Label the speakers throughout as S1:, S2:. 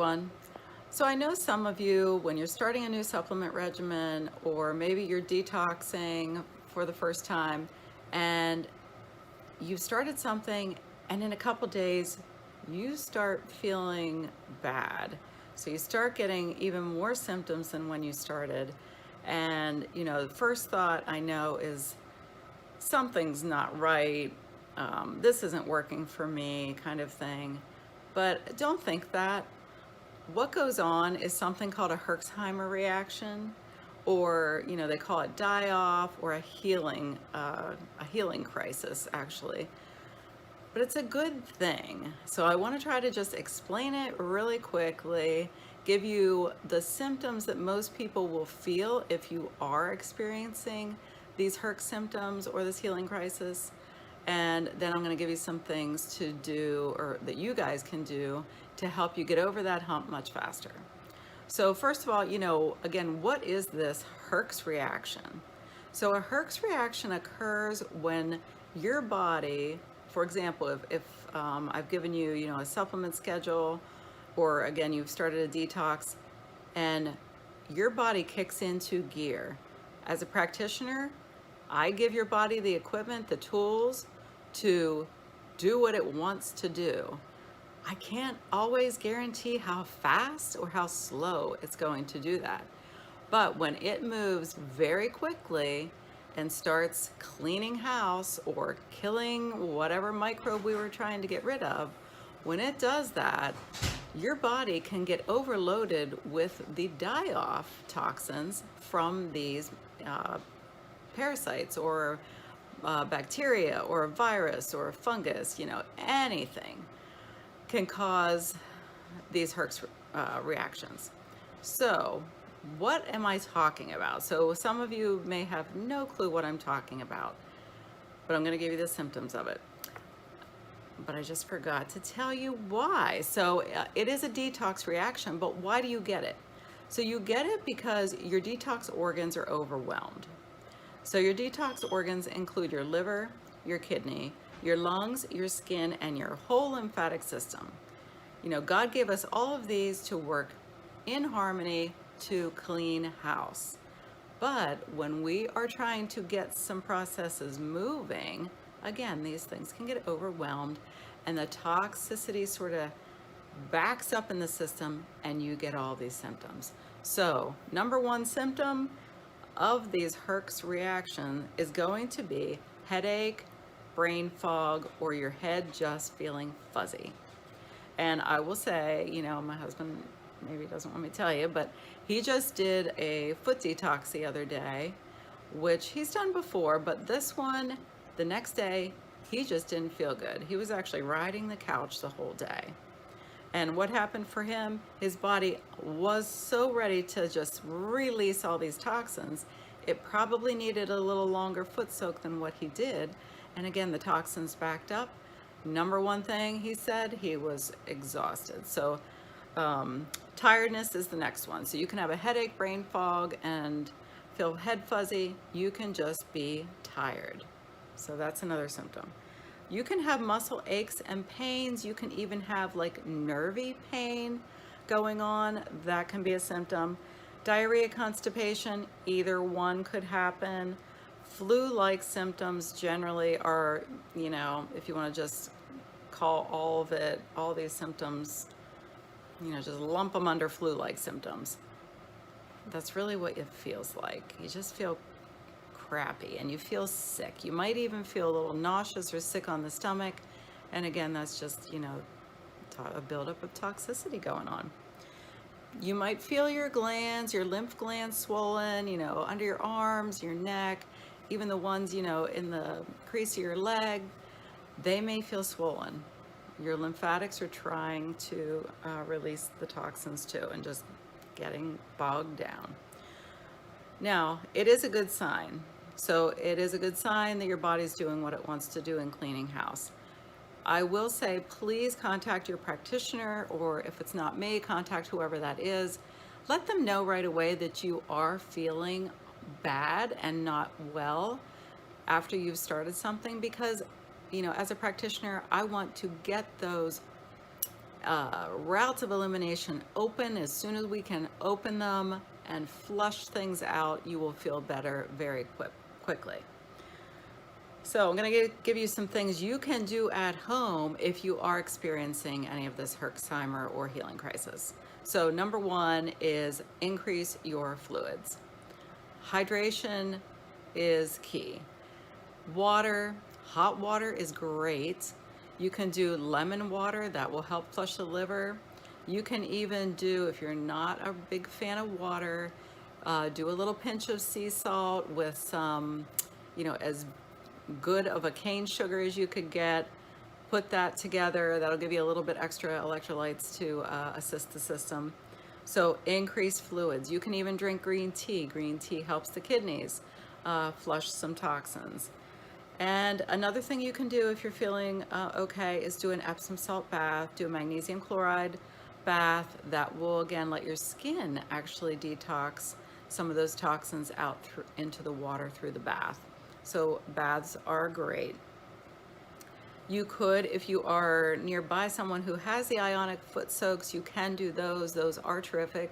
S1: everyone. So I know some of you, when you're starting a new supplement regimen, or maybe you're detoxing for the first time, and you've started something, and in a couple days, you start feeling bad. So you start getting even more symptoms than when you started. And, the first thought I know is something's not right. This isn't working for me, kind of thing. But don't think that. What goes on is something called a Herxheimer reaction, or they call it die-off, or a healing crisis, actually. But it's a good thing. So I want to try to just explain it really quickly, give you the symptoms that most people will feel if you are experiencing these Herx symptoms or this healing crisis. And then I'm going to give you some things to do, or that you guys can do, to help you get over that hump much faster. So first of all, again, what is this Herx reaction? So a Herx reaction occurs when your body, for example, if I've given you, a supplement schedule, or again, you've started a detox, and your body kicks into gear. As a practitioner, I give your body the equipment, the tools to do what it wants to do. I can't always guarantee how fast or how slow it's going to do that. But when it moves very quickly and starts cleaning house or killing whatever microbe we were trying to get rid of, when it does that, your body can get overloaded with the die-off toxins from these parasites or bacteria or a virus or a fungus, anything can cause these Herx reactions. So what am I talking about? So some of you may have no clue what I'm talking about, but I'm going to give you the symptoms of it. But I just forgot to tell you why. So it is a detox reaction, but why do you get it? So you get it because your detox organs are overwhelmed. So your detox organs include your liver, your kidney, your lungs, your skin, and your whole lymphatic system. God gave us all of these to work in harmony to clean house. But when we are trying to get some processes moving, again, these things can get overwhelmed, and the toxicity sort of backs up in the system, and you get all these symptoms. So number one symptom of these Herx reaction is going to be headache, brain fog, or your head just feeling fuzzy. And I will say, my husband maybe doesn't want me to tell you, but he just did a foot detox the other day, which he's done before, but this one, the next day, he just didn't feel good. He was actually riding the couch the whole day. And what happened for him? His body was so ready to just release all these toxins. It probably needed a little longer foot soak than what he did. And again, the toxins backed up. Number one thing he said, he was exhausted. So tiredness is the next one. So you can have a headache, brain fog, and feel head fuzzy. You can just be tired. So that's another symptom. You can have muscle aches and pains. You can even have like nervy pain going on. That can be a symptom. Diarrhea, constipation, either one could happen. Flu-like symptoms generally are, if you want to just call all of it, all these symptoms, just lump them under flu-like symptoms. That's really what it feels like. You just feel crappy and you feel sick. You might even feel a little nauseous or sick on the stomach. And again, that's just, a buildup of toxicity going on. You might feel your glands, your lymph glands swollen, under your arms, your neck, even the ones, in the crease of your leg, they may feel swollen. Your lymphatics are trying to release the toxins too and just getting bogged down. Now, it is a good sign. So it is a good sign that your body's doing what it wants to do in cleaning house. I will say, please contact your practitioner, or if it's not me, contact whoever that is. Let them know right away that you are feeling bad and not well after you've started something, because, as a practitioner, I want to get those routes of elimination open. As soon as we can open them and flush things out, you will feel better very quickly. So I'm going to give you some things you can do at home if you are experiencing any of this Herxheimer or healing crisis. So number one is increase your fluids. Hydration is key. Water, hot water is great. You can do lemon water, that will help flush the liver. You can even do, if you're not a big fan of water, do a little pinch of sea salt with some, as good of a cane sugar as you could get. Put that together. That'll give you a little bit extra electrolytes to assist the system. So increase fluids. You can even drink green tea. Green tea helps the kidneys flush some toxins. And another thing you can do if you're feeling okay is do an Epsom salt bath, do a magnesium chloride bath. That will again let your skin actually detox some of those toxins out into the water through the bath. So baths are great. You could, if you are nearby someone who has the ionic foot soaks, you can do those. Those are terrific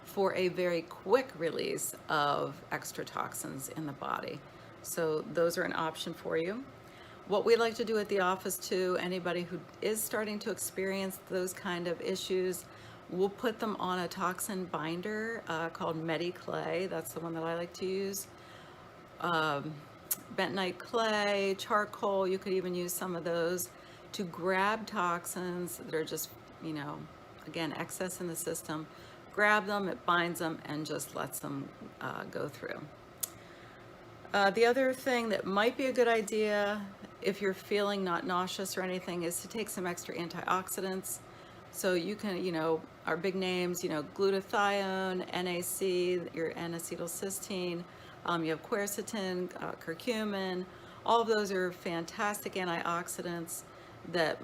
S1: for a very quick release of extra toxins in the body. So those are an option for you. What we like to do at the office too, anybody who is starting to experience those kind of issues, we'll put them on a toxin binder called Medi-Clay. That's the one that I like to use. Bentonite clay, charcoal, you could even use some of those to grab toxins that are just, again, excess in the system. Grab them, it binds them, and just lets them go through. The other thing that might be a good idea if you're feeling not nauseous or anything is to take some extra antioxidants. So you can, our big names, glutathione, NAC, your N-acetylcysteine, you have quercetin, curcumin. All of those are fantastic antioxidants that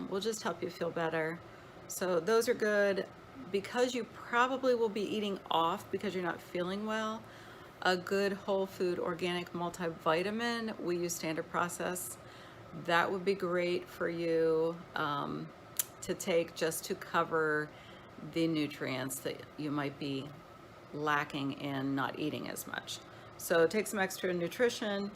S1: will just help you feel better. So those are good. Because you probably will be eating off because you're not feeling well, a good whole food organic multivitamin, we use standard process. That would be great for you to take just to cover the nutrients that you might be lacking in not eating as much. So take some extra nutrition.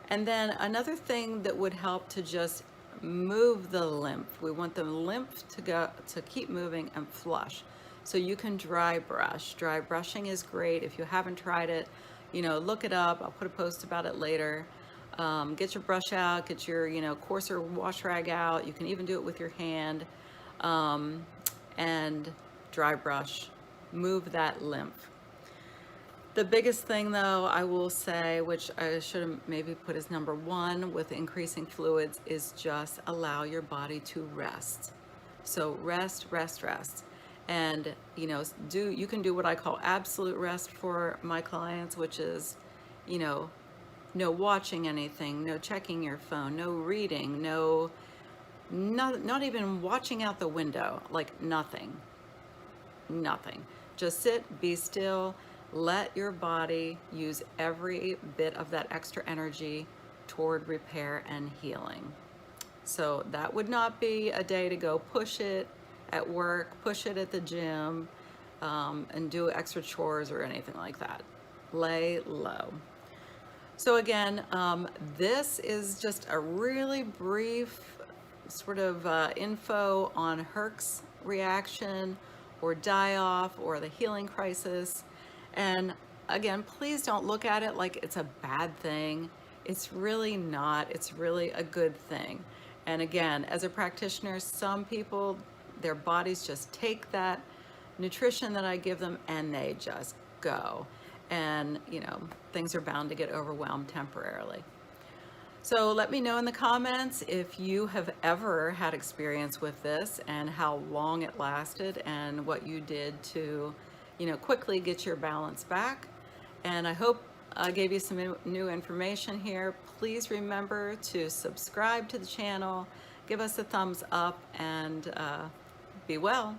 S1: And then another thing that would help to just move the lymph. We want the lymph to keep moving and flush. So you can dry brush. Dry brushing is great. If you haven't tried it, look it up. I'll put a post about it later. Get your brush out, get your, coarser wash rag out. You can even do it with your hand and dry brush. Move that lymph. The biggest thing though, I will say, which I should have maybe put as number one with increasing fluids, is just allow your body to rest. So rest, rest, rest. And you can do what I call absolute rest for my clients, which is, no watching anything, no checking your phone, no reading, not even watching out the window, like nothing. Just sit, be still. Let your body use every bit of that extra energy toward repair and healing. So that would not be a day to go push it at work, push it at the gym, and do extra chores or anything like that. Lay low. So again, this is just a really brief sort of info on Herx reaction or die-off or the healing crisis. And again, please don't look at it like it's a bad thing. It's really not. It's really a good thing. And again, as a practitioner, some people, their bodies just take that nutrition that I give them and they just go. And, things are bound to get overwhelmed temporarily. So let me know in the comments if you have ever had experience with this and how long it lasted and what you did to quickly get your balance back. And I hope I gave you some new information here. Please remember to subscribe to the channel, give us a thumbs up, and be well.